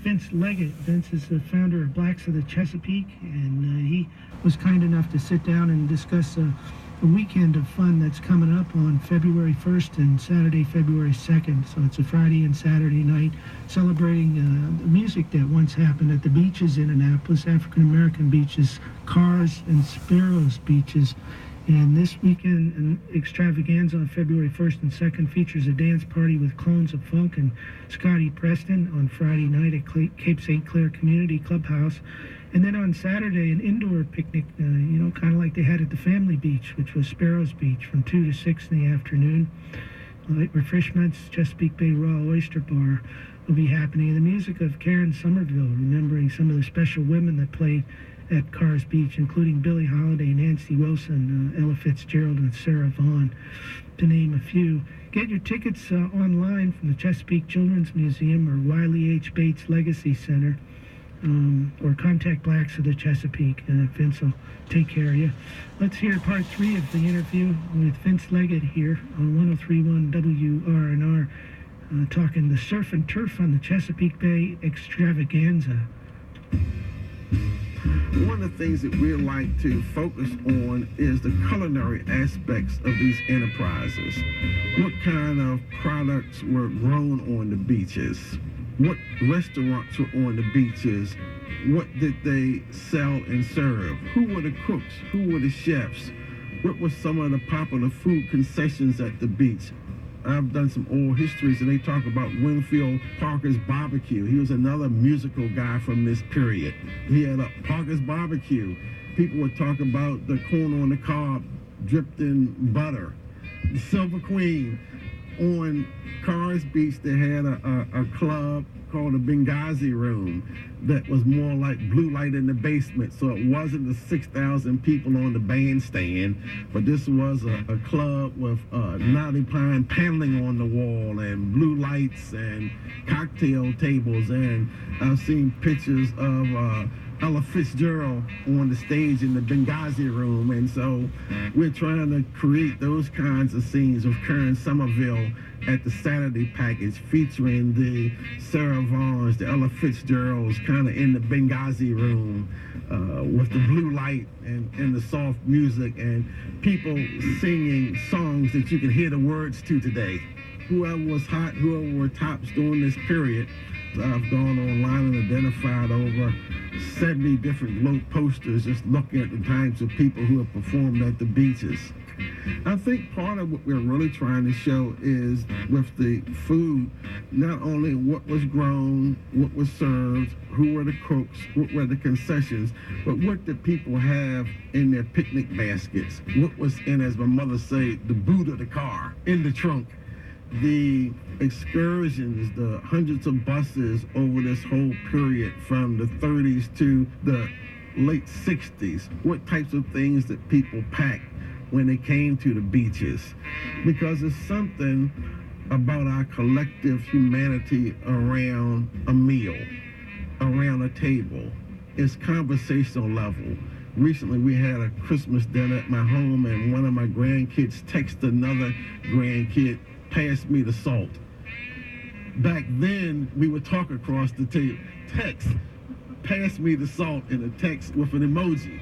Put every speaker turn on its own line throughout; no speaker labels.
Vince Leggett. Vince is the founder of Blacks of the Chesapeake, and he was kind enough to sit down and discuss a weekend of fun that's coming up on February 1st and Saturday, February 2nd. So it's a Friday and Saturday night celebrating the music that once happened at the beaches in Annapolis, African-American beaches, Carr's and Sparrows beaches. And this weekend, an extravaganza on February 1st and 2nd features a dance party with Clones of Funk and Scotty Preston on Friday night at Cape St. Clair Community Clubhouse. And then on Saturday, an indoor picnic, kind of like they had at the Family Beach, which was Sparrows Beach, from 2 to 6 in the afternoon. Light refreshments, Chesapeake Bay Raw Oyster Bar will be happening. And the music of Karen Somerville, remembering some of the special women that played at Carr's Beach, including Billie Holiday, Nancy Wilson, Ella Fitzgerald, and Sarah Vaughan, to name a few. Get your tickets online from the Chesapeake Children's Museum or Wiley H. Bates Legacy Center, or contact Blacks of the Chesapeake, and Vince will take care of you. Let's hear part 3 of the interview with Vince Leggett here on 103.1 WRNR, talking the surf and turf on the Chesapeake Bay extravaganza.
One of the things that we like to focus on is the culinary aspects of these enterprises. What kind of products were grown on the beaches? What restaurants were on the beaches? What did they sell and serve? Who were the cooks? Who were the chefs? What were some of the popular food concessions at the beach? I've done some oral histories, and they talk about Winfield Parker's Barbecue. He was another musical guy from this period. He had a Parker's Barbecue. People would talk about the corn on the cob dripped in butter. The Silver Queen. On Carr's Beach, they had a club called the Benghazi Room that was more like blue light in the basement. So it wasn't the 6,000 people on the bandstand, but this was a club with knotty pine paneling on the wall and blue lights and cocktail tables. And I've seen pictures of Ella Fitzgerald on the stage in the Benghazi Room, and so we're trying to create those kinds of scenes with Karen Somerville at the Saturday package, featuring the Sarah Vaughns, the Ella Fitzgeralds, kind of in the Benghazi Room with the blue light and the soft music and people singing songs that you can hear the words to today. Whoever was hot, whoever were tops during this period. I've gone online and identified over 70 different globe posters just looking at the types of people who have performed at the beaches. I think part of what we're really trying to show is with the food, not only what was grown, what was served, who were the cooks, what were the concessions, but what did people have in their picnic baskets? What was in, as my mother said, the boot of the car, in the trunk? The excursions, the hundreds of buses over this whole period from the 30s to the late 60s, what types of things that people packed when they came to the beaches. Because it's something about our collective humanity around a meal, around a table. It's conversational level. Recently, we had a Christmas dinner at my home, and one of my grandkids texted another grandkid, "Pass me the salt." Back then, we would talk across the table. Text, "Pass me the salt," in a text with an emoji.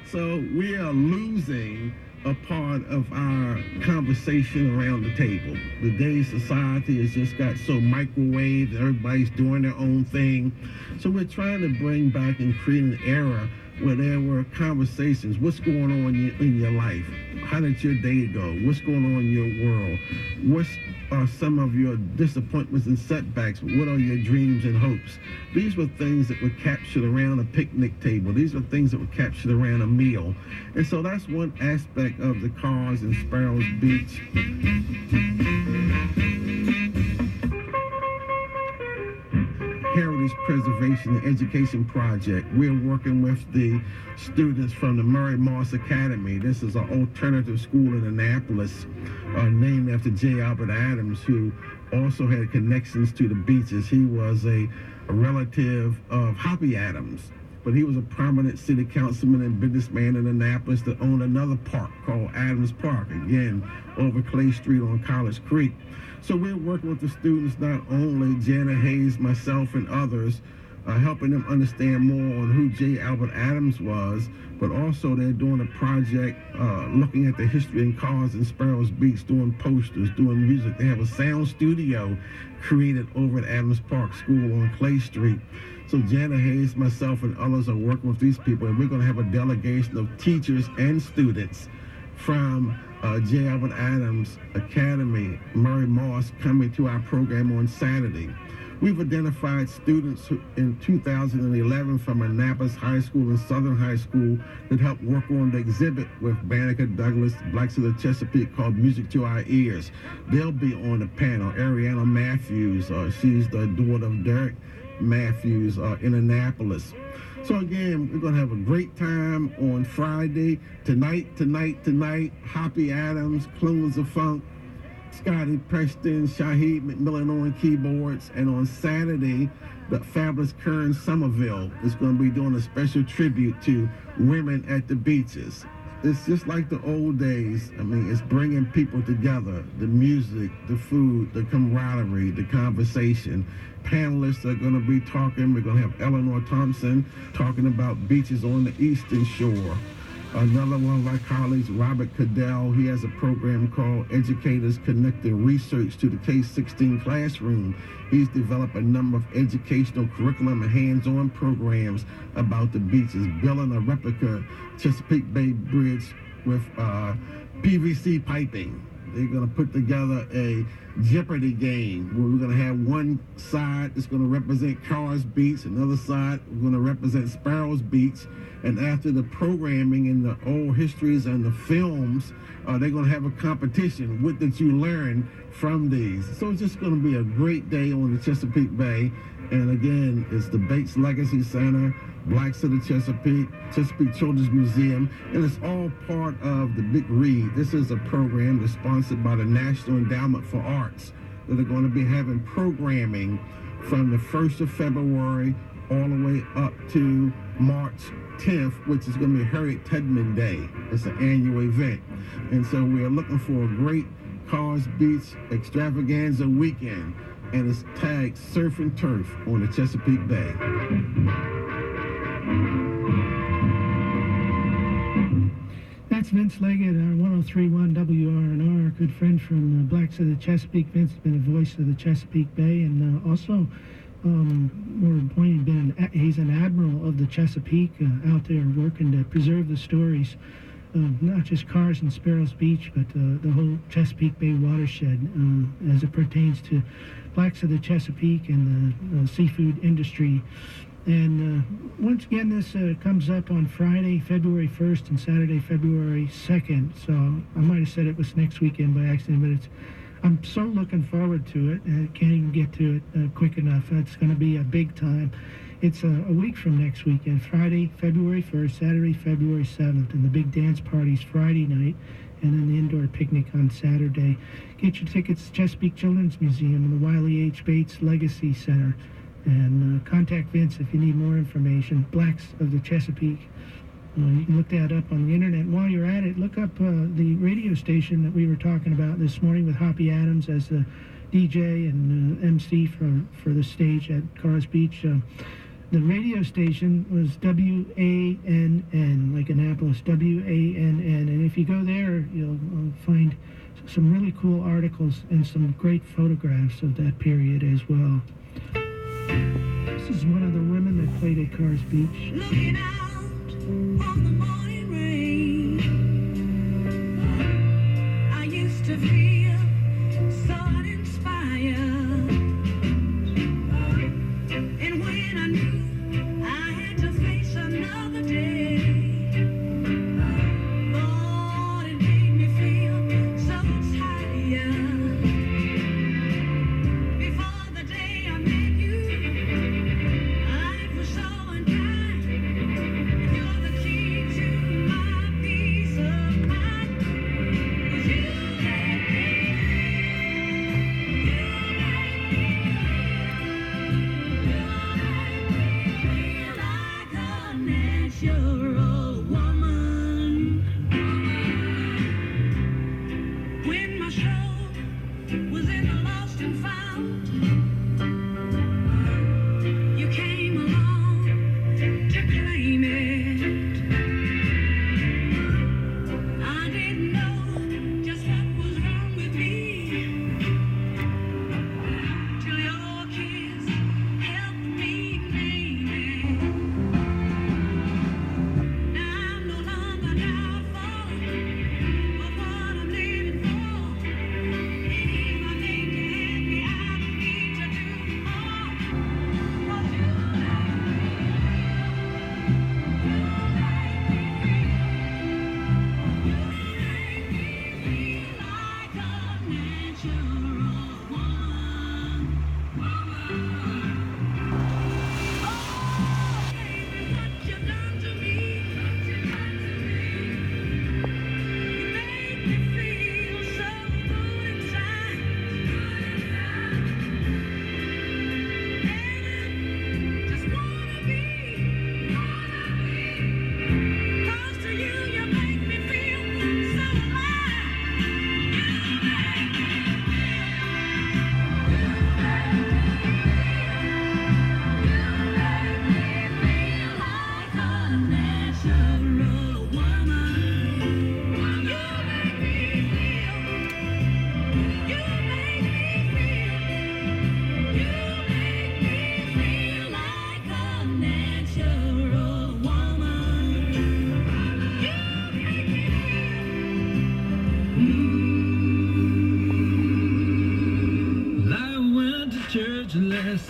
So we are losing a part of our conversation around the table. Today's society has just got so microwaved, everybody's doing their own thing. So we're trying to bring back and create an era where there were conversations. What's going on in your life? How did your day go? What's going on in your world? What are some of your disappointments and setbacks? What are your dreams and hopes? These were things that were captured around a picnic table. These were things that were captured around a meal. And so that's one aspect of the Carr's and Sparrows Beach. Heritage Preservation and Education Project. We're working with the students from the Murray Moss Academy. This is an alternative school in Annapolis, named after J. Albert Adams, who also had connections to the beaches. He was a relative of Hoppy Adams, but he was a prominent city councilman and businessman in Annapolis that owned another park called Adams Park, again, over Clay Street on College Creek. So we're working with the students, not only Jana Hayes, myself, and others, helping them understand more on who J. Albert Adams was, but also they're doing a project looking at the history in Carr's and Sparrows Beach, doing posters, doing music. They have a sound studio created over at Adams Park School on Clay Street. So Jana Hayes, myself, and others are working with these people, and we're going to have a delegation of teachers and students from J. Albert Adams Academy, Murray Moss, coming to our program on Saturday. We've identified students in 2011 from Annapolis High School and Southern High School that helped work on the exhibit with Banneker Douglas, Blacks of the Chesapeake, called Music to Our Ears. They'll be on the panel. Ariana Matthews, she's the daughter of Derek Matthews in Annapolis. So again, we're going to have a great time on Friday. Tonight, Hoppy Adams, Clones of Funk, Scotty Preston, Shaheed McMillan on keyboards, and on Saturday, the fabulous Kern Somerville is going to be doing a special tribute to women at the beaches. It's just like the old days. I mean, it's bringing people together, the music, the food, the camaraderie, the conversation. Panelists are going to be talking. We're going to have Eleanor Thompson talking about beaches on the Eastern Shore. Another one of our colleagues, Robert Cadell, he has a program called Educators Connecting Research to the K-16 Classroom. He's developed a number of educational curriculum and hands-on programs about the beaches, building a replica Chesapeake Bay Bridge with PVC piping. They're going to put together a Jeopardy game where we're going to have one side that's going to represent Carr's Beach, another side we're going to represent Sparrows Beach. And after the programming and the old histories and the films, they're going to have a competition. What did you learn from these? So it's just going to be a great day on the Chesapeake Bay. And again, it's the Bates Legacy Center, Blacks of the Chesapeake, Chesapeake Children's Museum, and it's all part of the Big Read. This is a program that's sponsored by the National Endowment for Arts that are going to be having programming from the 1st of February all the way up to March 10th, which is going to be Harriet Tubman Day. It's an annual event. And so we are looking for a great Carr's Beach extravaganza weekend, and it's tagged Surf and Turf on the Chesapeake Bay.
That's Vince Leggett, our 103.1 WRNR, a good friend from Blacks of the Chesapeake. Vince has been a voice of the Chesapeake Bay, and also, more importantly, he's an admiral of the Chesapeake, out there working to preserve the stories of not just Carr's and Sparrows Beach, but the whole Chesapeake Bay watershed as it pertains to Blacks of the Chesapeake and the seafood industry. And once again, this comes up on Friday, February 1st, and Saturday, February 2nd. So I might have said it was next weekend by accident, but I'm so looking forward to it. I can't even get to it quick enough. It's going to be a big time. It's a week from next weekend, Friday, February 1st, Saturday, February 7th, and the big dance party's Friday night, and then the indoor picnic on Saturday. Get your tickets to Chesapeake Children's Museum and the Wiley H. Bates Legacy Center. And contact Vince if you need more information. Blacks of the Chesapeake. You can look that up on the internet. And while you're at it, look up the radio station that we were talking about this morning with Hoppy Adams as the DJ and MC for the stage at Carr's Beach. The radio station was WANN, like Annapolis, WANN. And if you go there, you'll find some really cool articles and some great photographs of that period as well. This is one of the women that played at Carr's Beach.
Looking out on the morning rain, I used to feel so uninspired. And when I knew I had to face another day, Lord, it made me feel so tired. Before the day I met you, life was so unkind. You're the key to my peace of mind. 'Cause you let me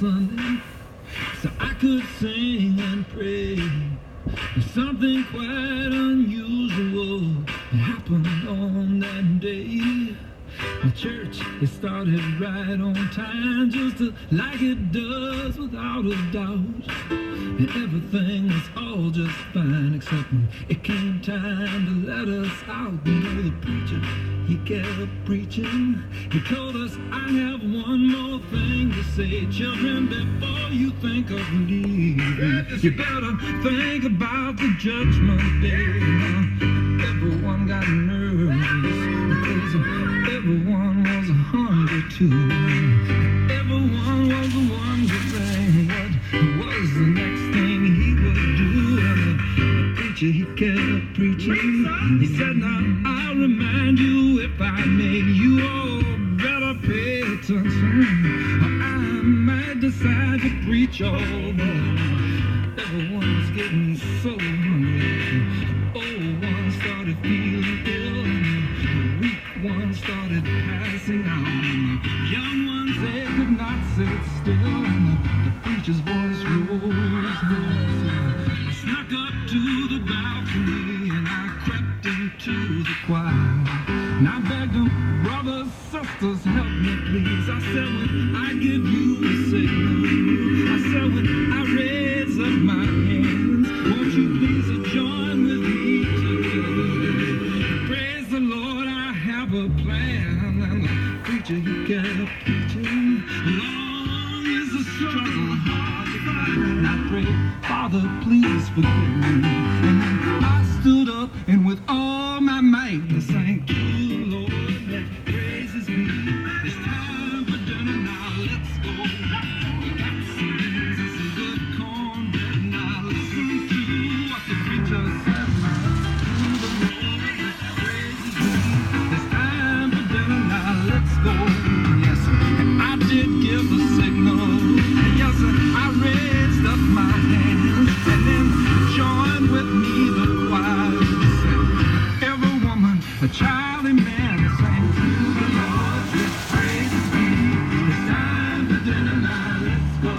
Sunday so I could sing and pray. Something quite unusual happened on that day. The church, it started right on time, just like it does without a doubt. And everything was all just fine, except when it came time to let us out. You know, the preacher, he kept preaching. He told us, I have one more thing to say. Children, before you think of leaving, you better think about the judgment day. Everyone got nervous, because everyone was hungry too. Everyone was wondering what was the next thing he would do. And the preacher, he kept preaching. He said, now I'll remind you, if I may, you all better pay attention, or I might decide to preach all day. Everyone was getting so hungry. Old one started feeling ill, and the weak one started passing out, and the young ones, they could not sit still, and the preacher's voice rose hoarse. I snuck up to the balcony and I crept into the choir, and I begged them, brothers, sisters, help me please. I said, when I give you a signal, I said, when I raise up my hands, won't you please join with me today? Praise the Lord, I have a plan. And the preacher, he kept preaching. Long is the struggle, hard to find. I prayed, Father, please forgive me. And then I stood up, and with all my might, I sang to the Lord, let praises be. It's time for dinner now, let's go. We got some beans and some good cornbread. Now listen to what the preacher said. To the Lord, let praises be. It's time for dinner now, let's go. Yes, and I did give the signal. Yes, I raised up my hands, and then joined with me the choir. Every woman, a child and man, sang to the Lord, let praises be. It's time for dinner now, let's go.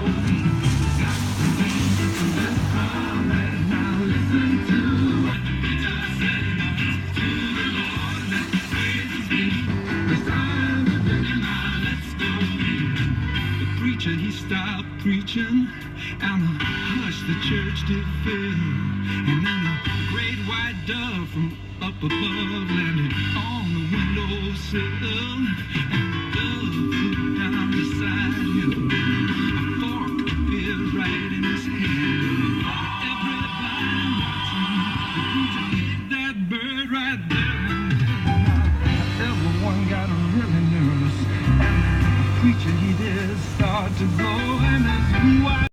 Got some beans and some good cornbread. Now listen to what the preacher said. To the Lord, let praises be. It's time for dinner now, let's go. The preacher, he stopped preaching, and a hush the church did fill. And then a great white dove from up above landed on the windowsill, and the dove flew down beside him.